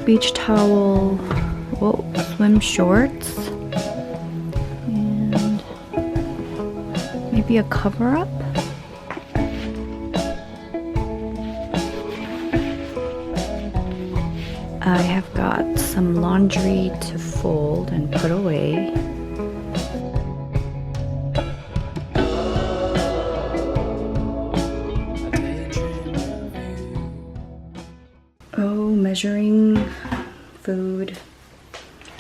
beach towel, whoa, swim shorts, and maybe a cover-up. I have got some laundry to fold and put away. Oh, measuring food.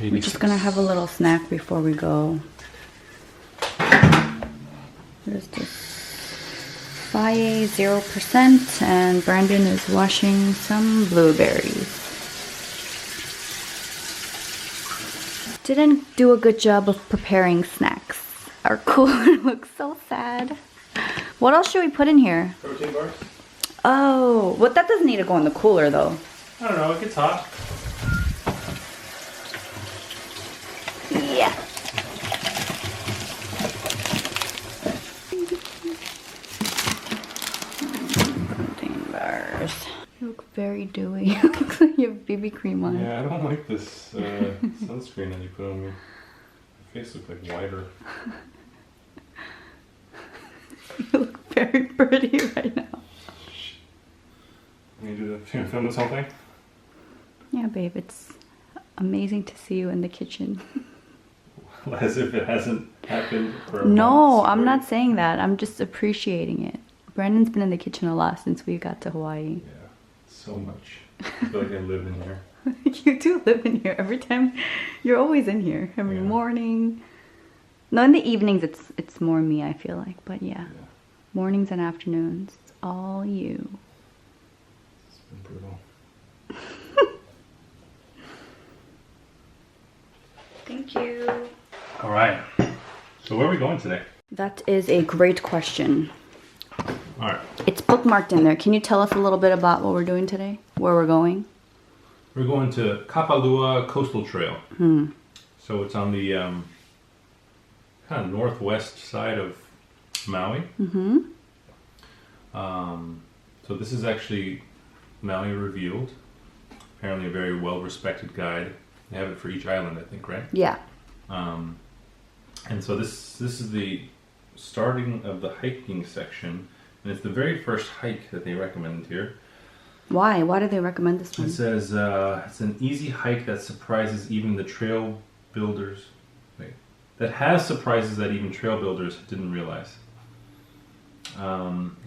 We're just gonna have a little snack before we go. There's this baaaaack 0%, and Brandon is washing some blueberries. Didn't do a good job of preparing snacks. Our cooler looks so sad. What else should we put in here? Protein bars? Oh, well, that doesn't need to go in the cooler though. I don't know, it gets hot. Yeah. Protein bars. You look very dewy. Looks like you have BB cream on. Yeah, I don't like this sunscreen that you put on me. My face looks like whiter. You look very pretty right now. Can you film this whole thing? Yeah, babe, it's amazing to see you in the kitchen. As if it hasn't happened for No, months, I'm right? not saying that. I'm just appreciating it. Brandon's been in the kitchen a lot since we got to Hawaii. Yeah, so much. I feel like I live in here. You do live in here. Every time, you're always in here. Every Yeah. morning. No, in the evenings it's more me, I feel like. But yeah, mornings and afternoons, it's all you. It's been brutal. Thank you. All right. So where are we going today? That is a great question. All right. It's bookmarked in there. Can you tell us a little bit about what we're doing today? Where we're going? We're going to Kapalua Coastal Trail. So it's on the kind of northwest side of Maui. So this is actually Maui Revealed. Apparently a very well-respected guide. They have it for each island, I think, right? Yeah. And so this is the starting of the hiking section, and it's the very first hike that they recommend here. Why? Why do they recommend this one? It says it's an easy hike that surprises even the trail builders. Wait, that has surprises that even trail builders didn't realize.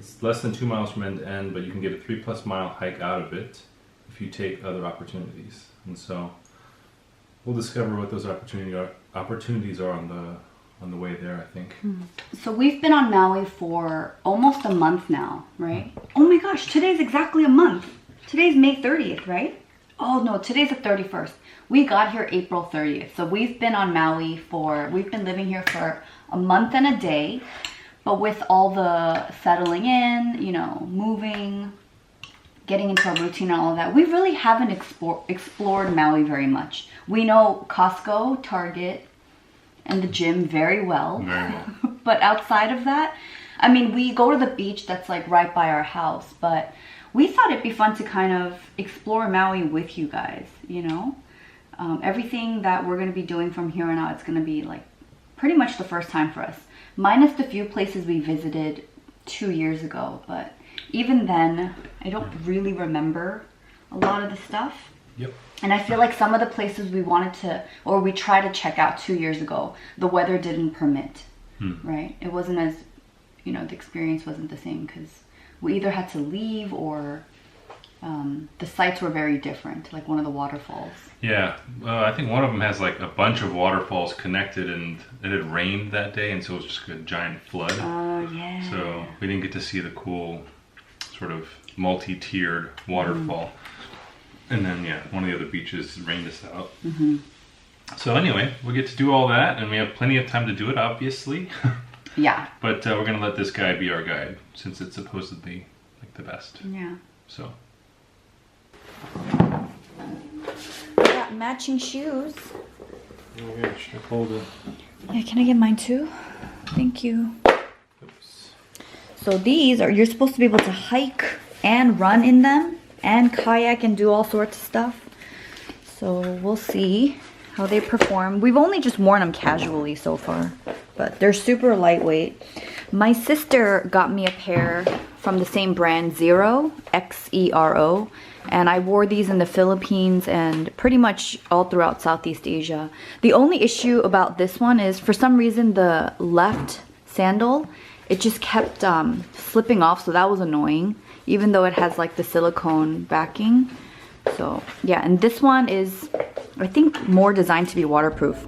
It's less than 2 miles from end to end, but you can get a 3+ mile hike out of it if you take other opportunities. And so we'll discover what those opportunities are on the way there, I think. So we've been on Maui for almost a month now, right? Oh my gosh, today's exactly a month. Today's May 30th, right? Oh no, today's the 31st. We got here April 30th. So we've been on Maui we've been living here for a month and a day. But with all the settling in, you know, moving, getting into our routine and all of that, we really haven't explored Maui very much. We know Costco, Target, and the gym very well. Very well. But outside of that, I mean, we go to the beach that's like right by our house, but we thought it'd be fun to kind of explore Maui with you guys, you know? Everything that we're going to be doing from here on out, it's going to be like pretty much the first time for us. Minus the few places we visited 2 years ago, but even then, I don't really remember a lot of the stuff. Yep. And I feel like some of the places we wanted to, or we tried to check out 2 years ago, the weather didn't permit, right? It wasn't as, you know, the experience wasn't the same because we either had to leave or the sites were very different, like one of the waterfalls. Yeah, I think one of them has like a bunch of waterfalls connected, and it had rained that day, and so it was just a giant flood. Oh, yeah. So we didn't get to see the cool sort of multi-tiered waterfall. And then, yeah, one of the other beaches rained us out. So anyway, we get to do all that, and we have plenty of time to do it, obviously. Yeah. But we're going to let this guy be our guide, since it's supposedly like the best. Yeah. So. Got matching shoes. Oh, yeah, should I hold it? Yeah, can I get mine too? Thank you. Oops. So these are, you're supposed to be able to hike and run in them and kayak and do all sorts of stuff. So we'll see how they perform. We've only just worn them casually so far, but they're super lightweight. My sister got me a pair from the same brand, Xero, Xero, and I wore these in the Philippines and pretty much all throughout Southeast Asia. The only issue about this one is for some reason the left sandal, it just kept slipping off, so that was annoying, even though it has like the silicone backing. So yeah, and this one is, I think, more designed to be waterproof.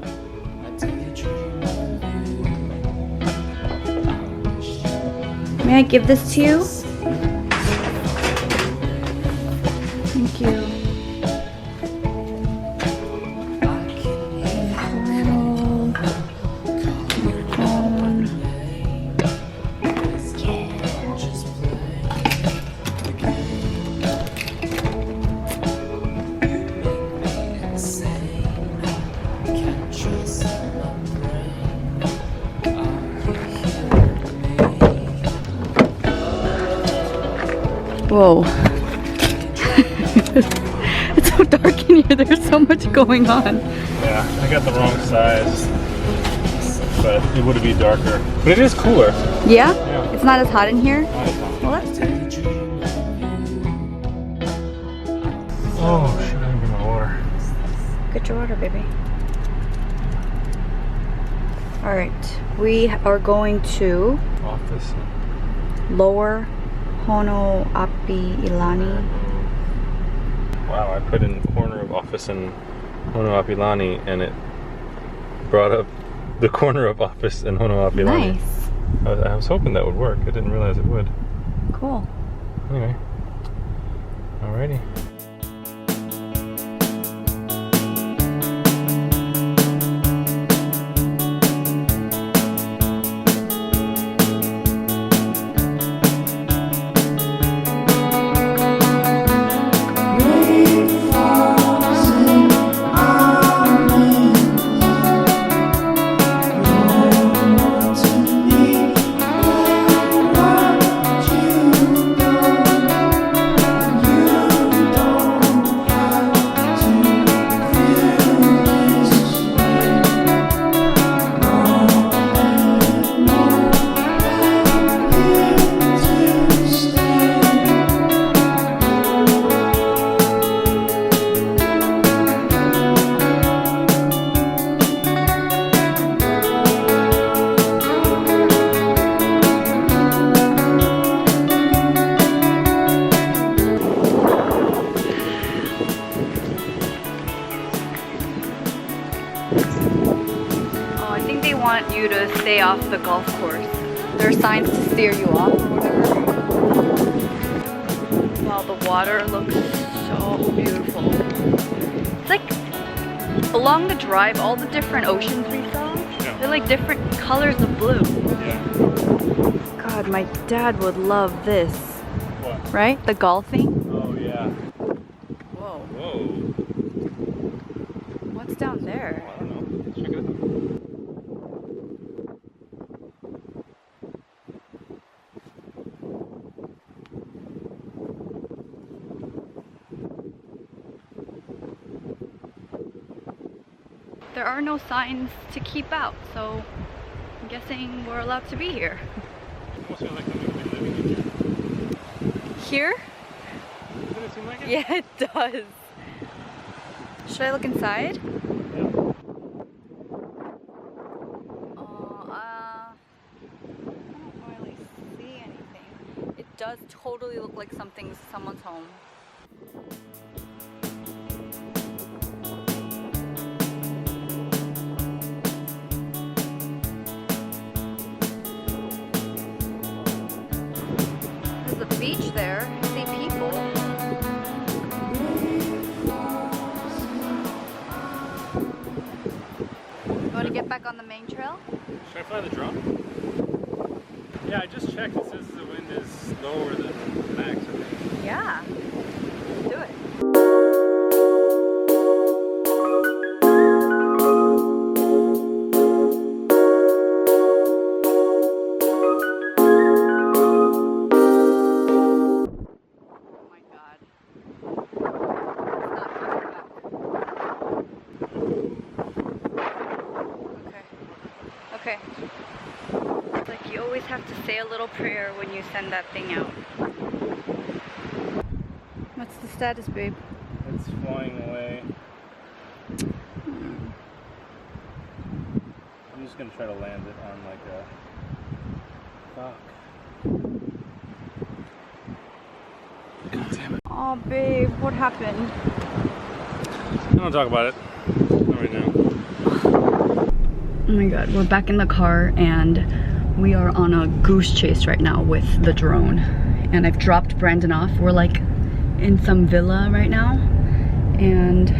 May I give this to you? Thank you. Whoa. It's so dark in here, there's so much going on. Yeah, I got the wrong size, but it would be darker. But it is cooler. Yeah? Yeah. It's not as hot in here? Well, that's good. Oh, shit, I didn't get my water. Get your water, baby. Alright, we are going to Office. Lower Honoapi'ilani. Wow, I put in the corner of office in Honoapi'ilani and it brought up the corner of office in Honoapi'ilani. Nice. I was hoping that would work. I didn't realize it would. Cool. Anyway. Alrighty. Want you to stay off the golf course. There are signs to steer you off or whatever. Wow, the water looks so beautiful. It's like along the drive, all the different oceans we saw, they're like different colors of blue. Yeah. God, my dad would love this. What? Right? The golfing. Oh, yeah. Whoa. Whoa. What's down there? I don't know. Let's check it out. There are no signs to keep out, so I'm guessing we're allowed to be here. Almost feel like we've been living in here. Here? Doesn't it seem like it? Yeah, it does. Should I look inside? Yeah. I don't really see anything. It does totally look like someone's home. There's a beach there. I see people. You want to get back on the main trail? Should I fly the drone? Yeah, I just checked. It says the wind is lower than max, I think. Yeah. Do it. Oh my God. It's not coming back. Okay. It's like you always have to say a little prayer when you send that thing out. What's the status, babe? It's flying away. I'm just gonna try to land it on like a dock. God damn it. Oh, babe, what happened? I don't talk about it. Not right now. Oh my god, we're back in the car and we are on a goose chase right now with the drone. And I've dropped Brandon off. We're like in some villa right now. And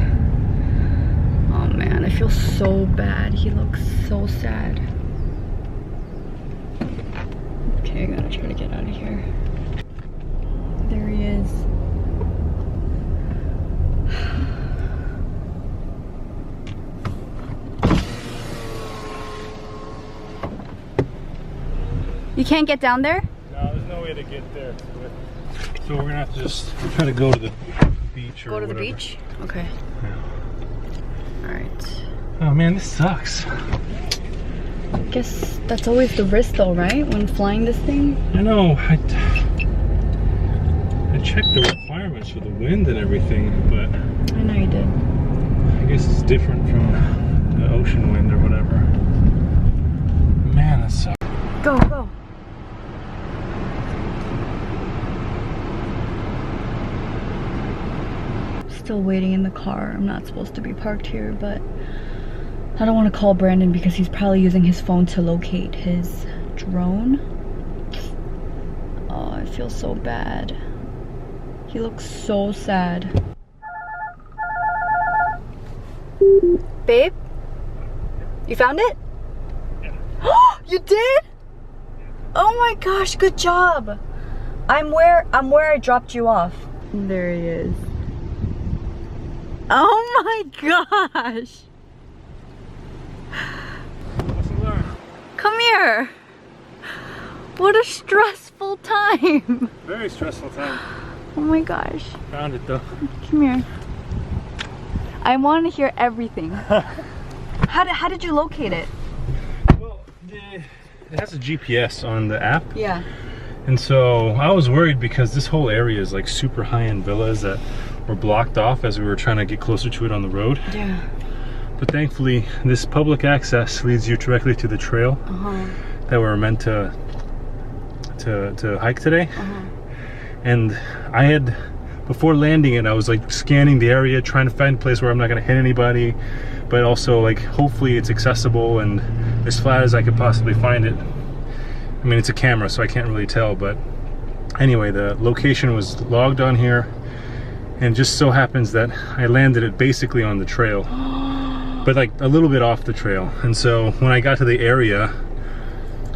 oh man, I feel so bad. He looks so sad. Okay, I gotta try to get out of here. There he is. You can't get down there? No, there's no way to get there. So we're gonna have to just try to go to the beach or Go to whatever. the beach? Okay. Yeah. Alright. Oh man, this sucks. I guess that's always the risk though, right? When flying this thing? I know. I checked the requirements for the wind and everything, but I know you did. I guess it's different from the ocean wind or whatever. Man, that sucks. Go, go. Still waiting in the car. I'm not supposed to be parked here, but I don't want to call Brandon because he's probably using his phone to locate his drone. Oh, I feel so bad. He looks so sad. Babe? You found it? Yeah. You did? Oh my gosh, good job. I'm where I dropped you off. There he is. Oh my gosh. Lesson learned. Come here. What a stressful time. Very stressful time. Oh my gosh. Found it though. Come here. I want to hear everything. How did you locate it? Well, it has a GPS on the app. Yeah. And so I was worried because this whole area is like super high-end villas that were blocked off as we were trying to get closer to it on the road. Yeah. But thankfully, this public access leads you directly to the trail that we were meant to hike today. And I had, before landing it, I was like scanning the area, trying to find a place where I'm not gonna hit anybody, but also like hopefully it's accessible and as flat as I could possibly find it. I mean, it's a camera, so I can't really tell, but anyway, the location was logged on here, and just so happens that I landed it basically on the trail, but like a little bit off the trail. And so when I got to the area,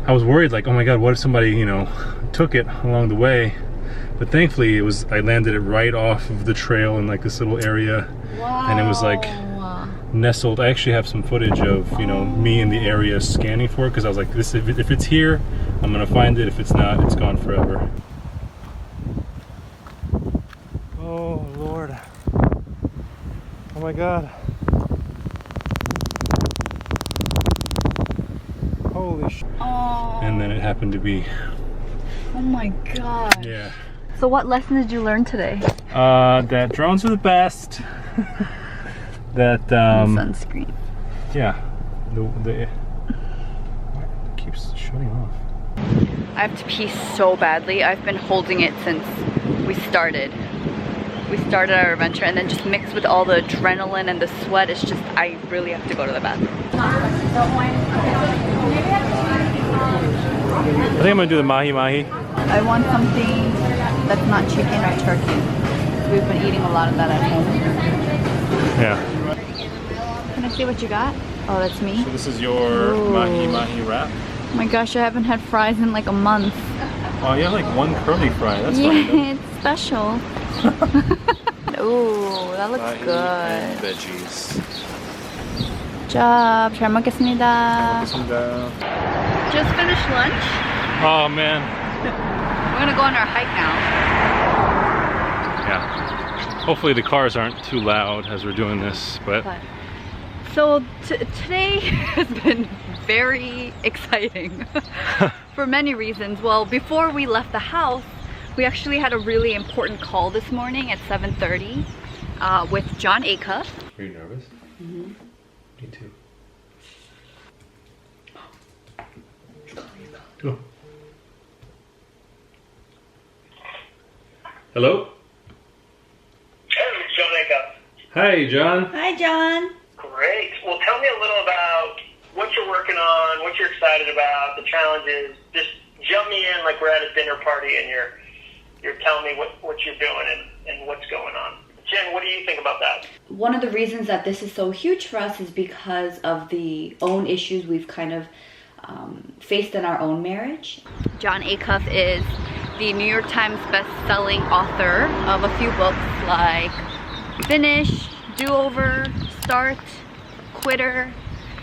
I was worried, like, oh my god, what if somebody, you know, took it along the way? But thankfully, I landed it right off of the trail in like this little area. Wow. And it was like nestled. I actually have some footage of, you know, me in the area scanning for it, because I was like, this, if it's here, I'm gonna find it. If it's not, it's gone forever. Oh Lord. Oh my god. Holy shit. Oh. And then it happened to be. Oh my god. Yeah. So what lesson did you learn today? That drones are the best. That sunscreen. Yeah. It keeps shutting off. I have to pee so badly. I've been holding it since we started. We started our adventure, and then just mixed with all the adrenaline and the sweat, it's just, I really have to go to the bathroom. I think I'm gonna do the mahi mahi. I want something that's not chicken or turkey. We've been eating a lot of that at home. Yeah. Can I see what you got? Oh, that's me. So this is your mahi mahi wrap. Oh my gosh, I haven't had fries in like a month. Oh, you have like one curly fry. That's yeah, it's special. Ooh, that looks mahi good. and veggies. Good job. 잘 먹겠습니다. Just finished lunch. Oh man. We're gonna go on our hike now. Yeah. Hopefully the cars aren't too loud as we're doing this, but So today has been very exciting for many reasons. Well, before we left the house, we actually had a really important call this morning at 7:30 with John Acuff. Are you nervous? Mm-hmm. Me too. Oh. Hello? Hey, John Acuff. Hi, John. Hi, John. Great. Well, tell me a little about what you're working on, what you're excited about, the challenges. Just jump me in like we're at a dinner party and you're telling me what you're doing and what's going on. Jen, what do you think about that? One of the reasons that this is so huge for us is because of the own issues we've kind of faced in our own marriage. John Acuff is the New York Times best-selling author of a few books like Finish, Do-Over, Start, Quitter.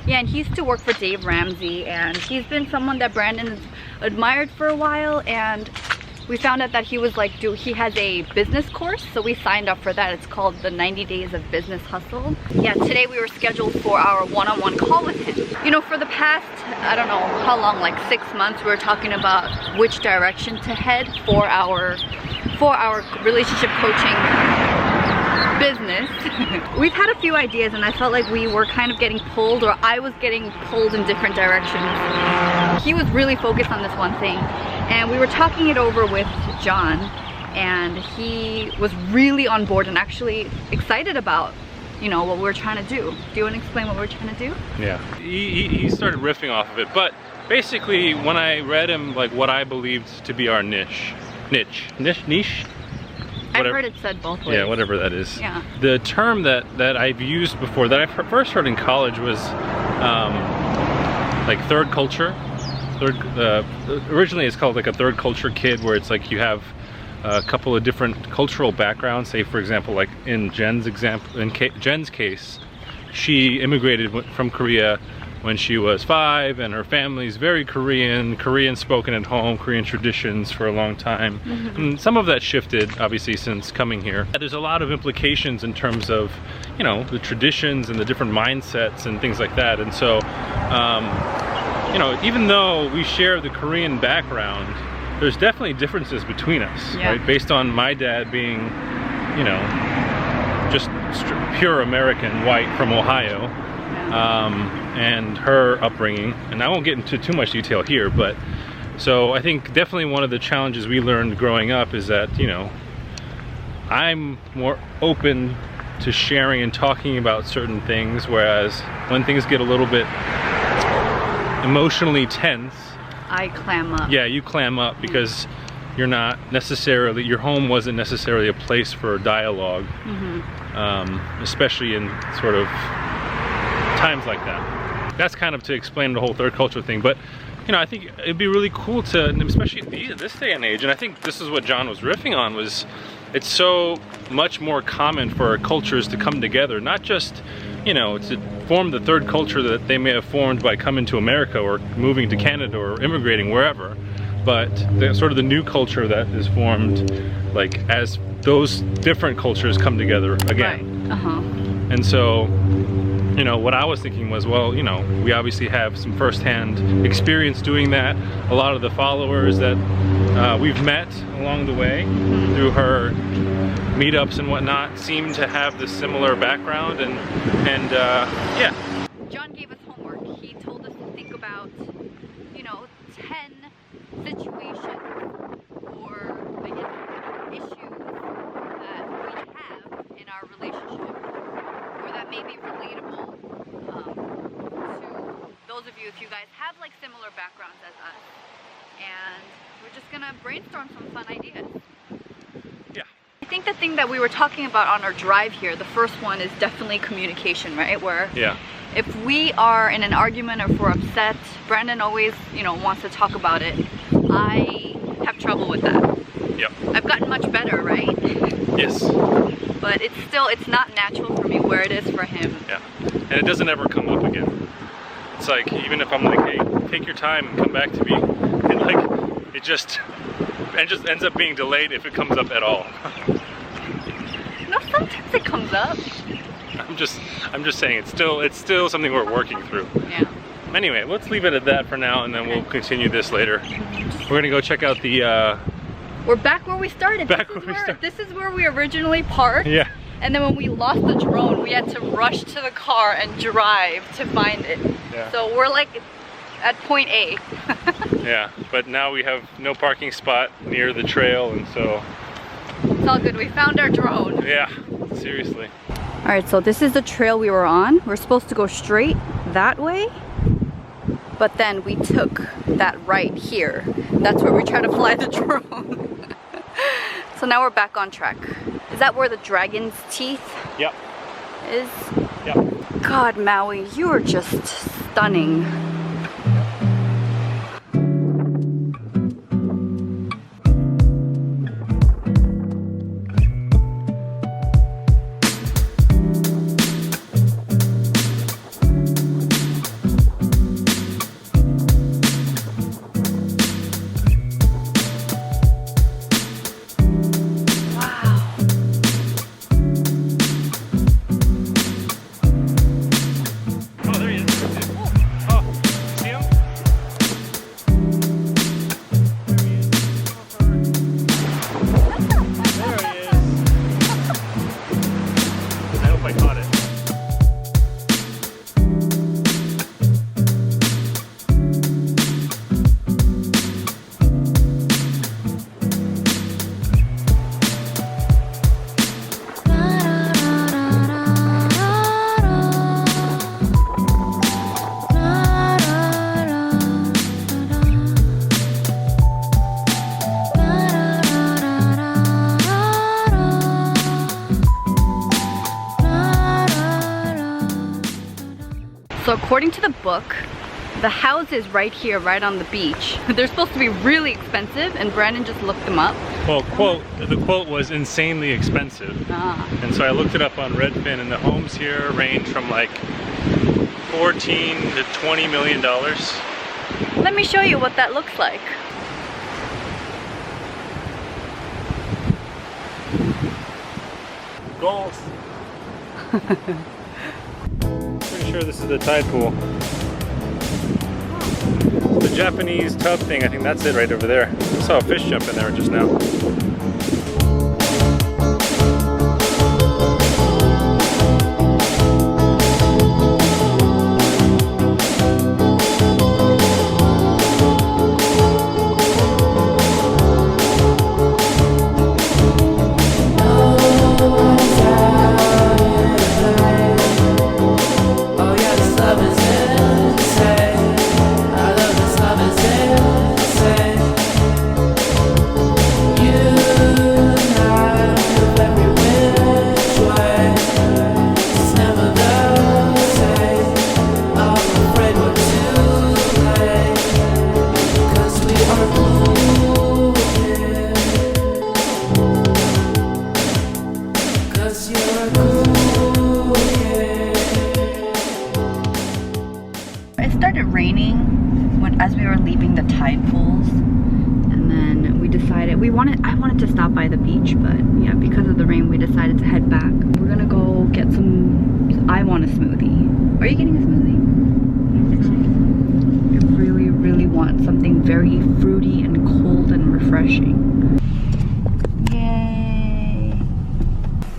Yeah, and he used to work for Dave Ramsey, and he's been someone that Brandon has admired for a while, and we found out that he was like, he has a business course, so we signed up for that. It's called the 90 Days of Business Hustle. Yeah, today we were scheduled for our one-on-one call with him. You know, for the past, I don't know how long, like 6 months, we were talking about which direction to head for our relationship coaching business. We've had a few ideas, and I felt like we were kind of getting pulled, or I was getting pulled in different directions. He was really focused on this one thing, and we were talking it over with John, and he was really on board and actually excited about, you know, what we're trying to do. Do you want to explain what we're trying to do? Yeah, he started riffing off of it, but basically when I read him like what I believed to be our niche. I've heard it said both ways. Yeah, whatever that is. Yeah. The term that I've used before, that I first heard in college, was like third culture. Originally it's called like a third culture kid, where it's like you have a couple of different cultural backgrounds. Say for example, like in Jen's case, she immigrated from Korea when she was 5, and her family's very Korean spoken at home, Korean traditions for a long time. Mm-hmm. And some of that shifted, obviously, since coming here. There's a lot of implications in terms of, you know, the traditions and the different mindsets and things like that. And so, you know, even though we share the Korean background, there's definitely differences between us, yeah. right? Based on my dad being, you know, just pure American, white from Ohio. And her upbringing, and I won't get into too much detail here, but so I think definitely one of the challenges we learned growing up is that, you know, I'm more open to sharing and talking about certain things, whereas when things get a little bit emotionally tense, I clam up. Yeah, you clam up because you're not necessarily, your home wasn't necessarily a place for dialogue, especially in sort of times like that. That's kind of to explain the whole third culture thing, but you know, I think it'd be really cool to, especially this day and age, and I think this is what John was riffing on, was it's so much more common for cultures to come together, not just, you know, to form the third culture that they may have formed by coming to America or moving to Canada or immigrating wherever, but the sort of the new culture that is formed, like as those different cultures come together again. Right. And so, you know, what I was thinking was, well, you know, we obviously have some firsthand experience doing that. A lot of the followers that we've met along the way through her meetups and whatnot seem to have this similar background, and yeah. John gave us homework. He told us to think about, you know, 10 situations or, I guess, issues that we have in our relationship, or that may be relatable to those of you, if you guys have like similar backgrounds as us, and we're just gonna brainstorm some fun ideas. Yeah. I think the thing that we were talking about on our drive here, the first one is definitely communication, right? Where if we are in an argument or if we're upset, Brandon always, you know, wants to talk about it. I have trouble with that. Yep. I've gotten much better, right? Yes. But it's still, it's not natural for me where it is for him. Yeah. And it doesn't ever come up again. It's like, even if I'm like, hey, take your time and come back to me, and like, it just ends up being delayed if it comes up at all. No, sometimes it comes up. I'm just saying it's still something we're working through. Yeah. Anyway, let's leave it at that for now, and then we'll continue this later. We're gonna go check out the. We're back where we started. This is where we originally parked. Yeah. And then when we lost the drone, we had to rush to the car and drive to find it. Yeah. So we're like at point A. Yeah, but now we have no parking spot near the trail, and so... It's all good, we found our drone. Yeah, seriously. All right, so this is the trail we were on. We're supposed to go straight that way, but then we took that right here. That's where we tried to fly the drone. So now we're back on track. Is that where the dragon's teeth Yep. is? Yep. God, Maui, you are just stunning. So according to the book, the houses right here, right on the beach, they're supposed to be really expensive, and Brandon just looked them up. Well, the quote was insanely expensive. And so I looked it up on Redfin, and the homes here range from like $14 to $20 million. Let me show you what that looks like. Goals. Pretty sure this is the tide pool. The Japanese tub thing, I think that's it right over there. I saw a fish jump in there just now. It started raining as we were leaving the tide pools, and then we decided I wanted to stop by the beach, but yeah, because of the rain we decided to head back. We're gonna go get I want a smoothie. Are you getting a smoothie? I really want something very fruity and cold and refreshing. Yay!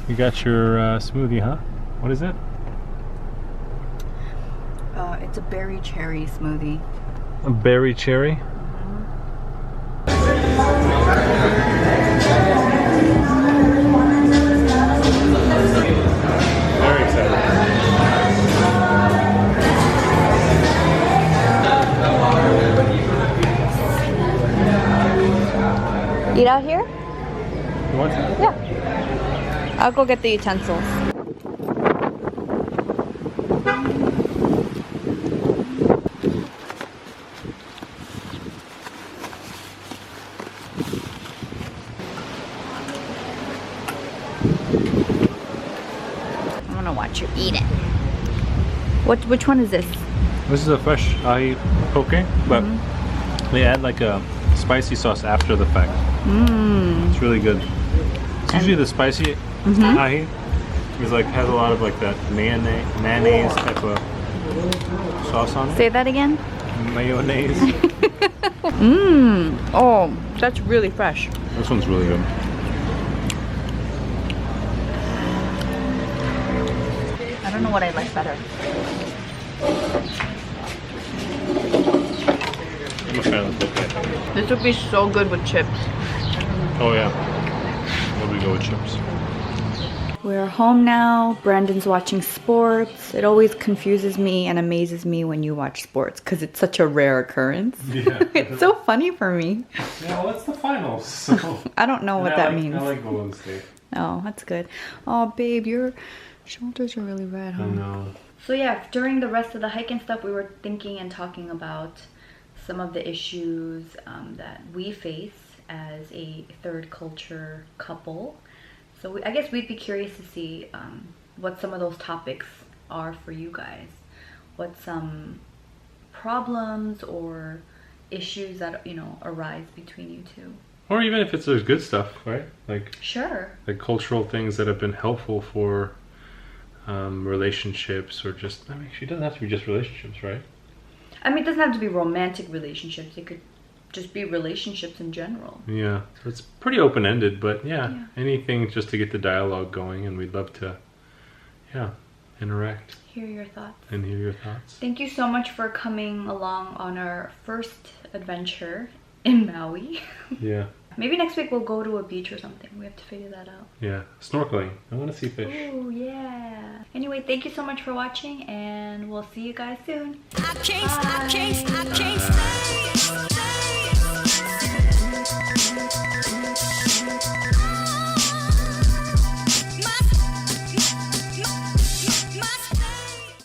You got your smoothie, huh? What is it? It's a berry cherry smoothie. A berry cherry? Very excited. Eat out here? You want some? Yeah. I'll go get the utensils. I want to watch you eat it. Which one is this? This is a fresh ahi poke, but they add like a spicy sauce after the fact. It's really good. It's usually the spicy ahi, It's like has a lot of like that mayonnaise type of sauce on it. Say that again. Mayonnaise. Mmm. Oh, that's really fresh. This one's really good. I don't know what I like better. I'm a fan of the poke. This would be so good with chips. Oh yeah. What do we go with chips? We're home now. Brandon's watching sports. It always confuses me and amazes me when you watch sports because it's such a rare occurrence. Yeah. It's so funny for me. Yeah, well, that's the finals. So. I don't know what that means. I like Golden State. Oh, that's good. Oh, babe, your shoulders are really red, huh? I know. So yeah, during the rest of the hike and stuff, we were thinking and talking about some of the issues that we face as a third culture couple. So I guess we'd be curious to see what some of those topics are for you guys. What some problems or issues that, you know, arise between you two. Or even if it's there's good stuff, right? Like Sure. like cultural things that have been helpful for relationships, or just, I mean, it doesn't have to be just relationships, right? I mean, it doesn't have to be romantic relationships. It could just be relationships in general. Yeah, so it's pretty open-ended, but yeah, anything just to get the dialogue going, and we'd love to, interact. Hear your thoughts. And hear your thoughts. Thank you so much for coming along on our first adventure in Maui. Yeah. Maybe next week we'll go to a beach or something. We have to figure that out. Yeah, snorkeling. I want to see fish. Oh, yeah. Anyway, thank you so much for watching, and we'll see you guys soon. I can't stay.